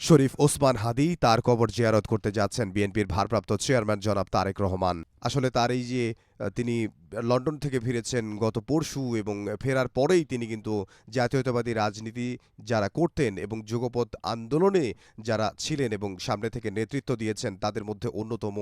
শরীফ ওসমান হাদী তার কবর জিয়ারত করতে যাচ্ছেন বিএনপির ভারপ্রাপ্ত চেয়ারম্যান জনাব তারেক রহমান। আসলে তার এই যে তিনি লন্ডন থেকে ফিরেছেন গত পরশু এবং ফেরার পরেই তিনি কিন্তু জাতীয়তাবাদী রাজনীতি যারা করতেন এবং যুগপৎ আন্দোলনে যারা ছিলেন এবং সামনে থেকে নেতৃত্ব দিয়েছেন তাদের মধ্যে অন্যতম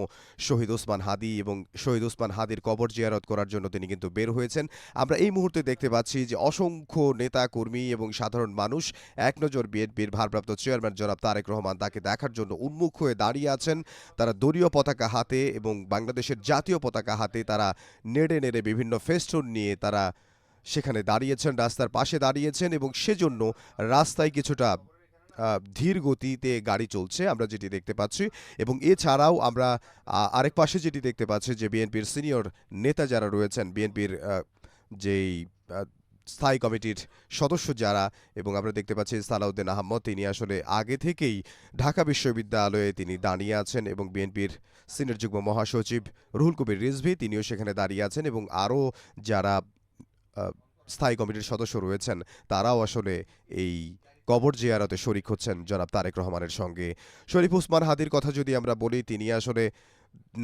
শহীদ ওসমান হাদী, এবং শহীদ ওসমান হাদীর কবর জিয়ারত করার জন্য তিনি কিন্তু বের হয়েছেন। আমরা এই মুহূর্তে দেখতে পাচ্ছি যে অসংখ্য নেতা কর্মী এবং সাধারণ মানুষ এক নজর বিএনপির ভারপ্রাপ্ত চেয়ারম্যান জনাব তারেক রহমান তাকে দেখার জন্য উন্মুখ হয়ে দাঁড়িয়ে আছেন। তারা দলীয় পতাকা হাতে এবং বাংলাদেশের জাতীয় পতাকা হাতে তারা নেড়ে নেড়ে বিভিন্ন ফেস্টুন নিয়ে তারা সেখানে দাঁড়িয়েছেন, রাস্তার পাশে দাঁড়িয়েছেন এবং সেজন্য রাস্তায় কিছুটা ধীর গতিতে গাড়ি চলছে আমরা যেটি দেখতে পাচ্ছি। এবং এছাড়াও আমরা আরেক পাশে যেটি দেখতে পাচ্ছি যে বিএনপির সিনিয়র নেতা যারা রয়েছেন, বিএনপির যেই স্থায়ী কমিটির সদস্য যারা, এবং আমরা দেখতে পাচ্ছি সালাউদ্দিন আহমদ, তিনি আসলে আগে থেকেই ঢাকা বিশ্ববিদ্যালয়ে তিনি দাঁড়িয়ে আছেন এবং বিএনপির সিনিয়র যুগ্ম মহাসচিব রুহুল কবির রিজভী তিনিও সেখানে দাঁড়িয়ে আছেন এবং আরও যারা স্থায়ী কমিটির সদস্য রয়েছেন তারাও আসলে এই কবর জিয়ারতে শরিক হচ্ছেন জনাব তারেক রহমানের সঙ্গে। শরীফ ওসমান হাদীর কথা যদি আমরা বলি, তিনি আসলে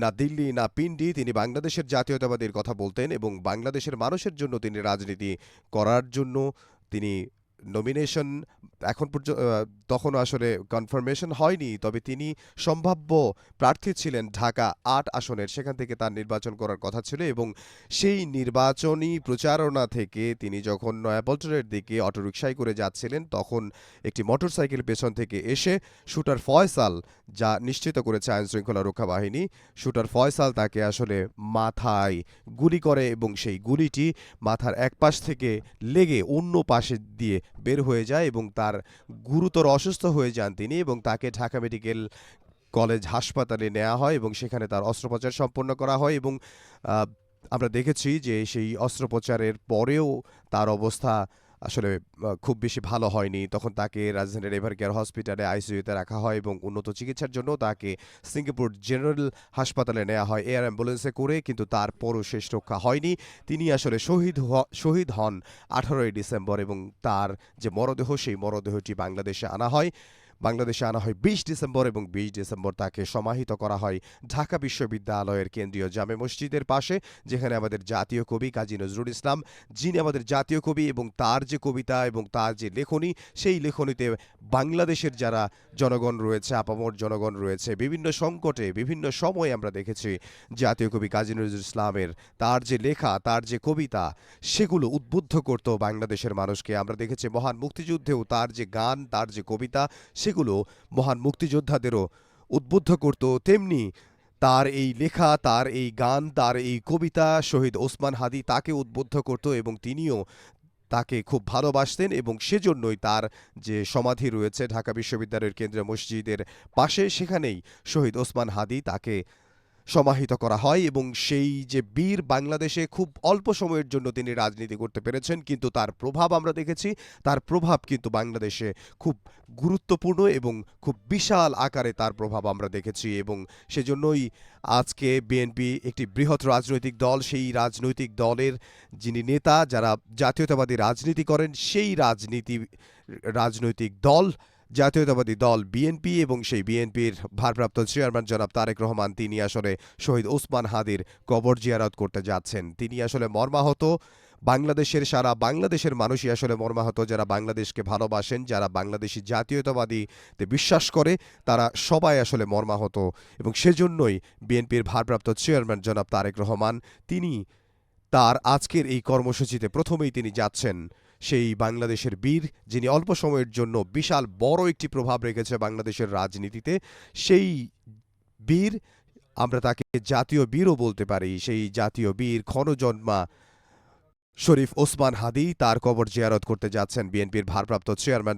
না দিল্লি না পিন্ডি, তিনি বাংলাদেশের জাতীয়তাবাদীর কথা বলতেন এবং বাংলাদেশের মানুষের জন্য তিনি রাজনীতি করার জন্য তিনি নমিনেশন এখন পর্যন্ত তখনও আসলে কনফার্মেশন হয়নি, তবে তিনি সম্ভাব্য প্রার্থী ছিলেন ঢাকা ৮ আসনের, সেখান থেকে তার নির্বাচন করার কথা ছিল এবং সেই নির্বাচনী প্রচারণা থেকে তিনি যখন নয়াপল্টনের দিকে অটোরিকশায় করে যাচ্ছিলেন তখন একটি মোটরসাইকেল পেছন থেকে এসে শুটার ফয়সাল, যা নিশ্চিত করেছে আইনশৃঙ্খলা রক্ষা বাহিনী, শুটার ফয়সাল তাকে আসলে মাথায় গুলি করে এবং সেই গুলিটি মাথার এক পাশ থেকে লেগে অন্য পাশে দিয়ে বের হয়ে যায় এবং তার গুরুতর অসুস্থ হয়ে যান তিনি এবং তাকে ঢাকা মেডিকেল কলেজ হাসপাতালে নেওয়া হয় এবং সেখানে তার অস্ত্রোপচার সম্পন্ন করা হয় এবং আমরা দেখেছি যে সেই অস্ত্রোপচারের পরেও তার অবস্থা আসলে খুব বেশি ভালো হয়নি। তখন তাকে রাজধানীর এভারকেয়ার হসপিটালে আইসিইউতে রাখা হয় এবং উন্নত চিকিৎসার জন্য তাকে সিঙ্গাপুর জেনারেল হাসপাতালে নেওয়া হয় এয়ার অ্যাম্বুলেন্সে করে, কিন্তু তারপরও শেষ রক্ষা হয়নি। তিনি আসলে শহীদ হন 18ই ডিসেম্বর এবং তার যে মরদেহ সেই মরদেহটি বাংলাদেশে আনা হয় 20 ডিসেম্বর এবং 20 ডিসেম্বর তাকে সমাহিত করা হয় ঢাকা বিশ্ববিদ্যালয়ের কেন্দ্রীয় জামে মসজিদের পাশে, যেখানে আমাদের জাতীয় কবি কাজী নজরুল ইসলাম, যিনি আমাদের জাতীয় কবি এবং তার যে কবিতা এবং তার যে লেখনী, সেই লেখনীতে বাংলাদেশের যারা জনগণ রয়েছে, আপামর জনগণ রয়েছে, বিভিন্ন সংকটে বিভিন্ন সময়ে আমরা দেখেছি জাতীয় কবি কাজী নজরুল ইসলামের তার যে লেখা, তার যে কবিতা, সেগুলো উদ্বুদ্ধ করত বাংলাদেশের মানুষকে। আমরা দেখেছি মহান মুক্তিযুদ্ধেও তার যে গান, তার যে কবিতা, সেগুলো মহান মুক্তিযোদ্ধাদেরও উদ্বুদ্ধ করত। তেমনি তার এই লেখা, তার এই গান, তার এই কবিতা শহীদ ওসমান হাদী তাকে উদ্বুদ্ধ করত এবং তিনিও তাকে খুব ভালোবাসতেন এবং সেজন্যই তার যে সমাধি রয়েছে ঢাকা বিশ্ববিদ্যালয়ের কেন্দ্রীয় মসজিদের পাশে, সেখানেই শহীদ ওসমান হাদী তাকে সমাহিত করা হয় এবং সেই যে বীর, বাংলাদেশে খুব অল্প সময়ের জন্য তিনি রাজনীতি করতে পেরেছেন, কিন্তু তার প্রভাব আমরা দেখেছি, তার প্রভাব কিন্তু বাংলাদেশে খুব গুরুত্বপূর্ণ এবং খুব বিশাল আকারে তার প্রভাব আমরা দেখেছি এবং সেজন্যই আজকে বিএনপি একটি বৃহৎ রাজনৈতিক দল, সেই রাজনৈতিক দলের যিনি নেতা, যারা জাতীয়তাবাদী রাজনীতি করেন, সেই রাজনৈতিক দল জাতীয়তাবাদী দল বিএনপি এবং সেই বিএনপির ভারপ্রাপ্ত চেয়ারম্যান জনাব তারেক রহমান তিনি আসলে শহীদ ওসমান হাদীর কবর জিয়ারত করতে যাচ্ছেন। তিনি আসলে মর্মাহত, সারা বাংলাদেশের মানুষই আসলে মর্মাহত, যারা বাংলাদেশকে ভালোবাসেন, যারা বাংলাদেশি জাতীয়তাবাদীতে বিশ্বাস করে, তারা সবাই আসলে মর্মাহত এবং সেজন্যই বিএনপির ভারপ্রাপ্ত চেয়ারম্যান জনাব তারেক রহমান তিনি তার আজকের এই কর্মসূচিতে প্রথমেই তিনি যাচ্ছেন সেই বাংলাদেশের বীর, যিনি অল্প সময়ের জন্য বিশাল বড় একটি প্রভাব রেখেছে বাংলাদেশের রাজনীতিতে, সেই বীর, আমরা তাকে জাতীয় বীরও বলতে পারি, সেই জাতীয় বীর ক্ষণজন্মা শরীফ ওসমান হাদী তার কবর জিয়ারত করতে যাচ্ছেন বিএনপির ভারপ্রাপ্ত চেয়ারম্যান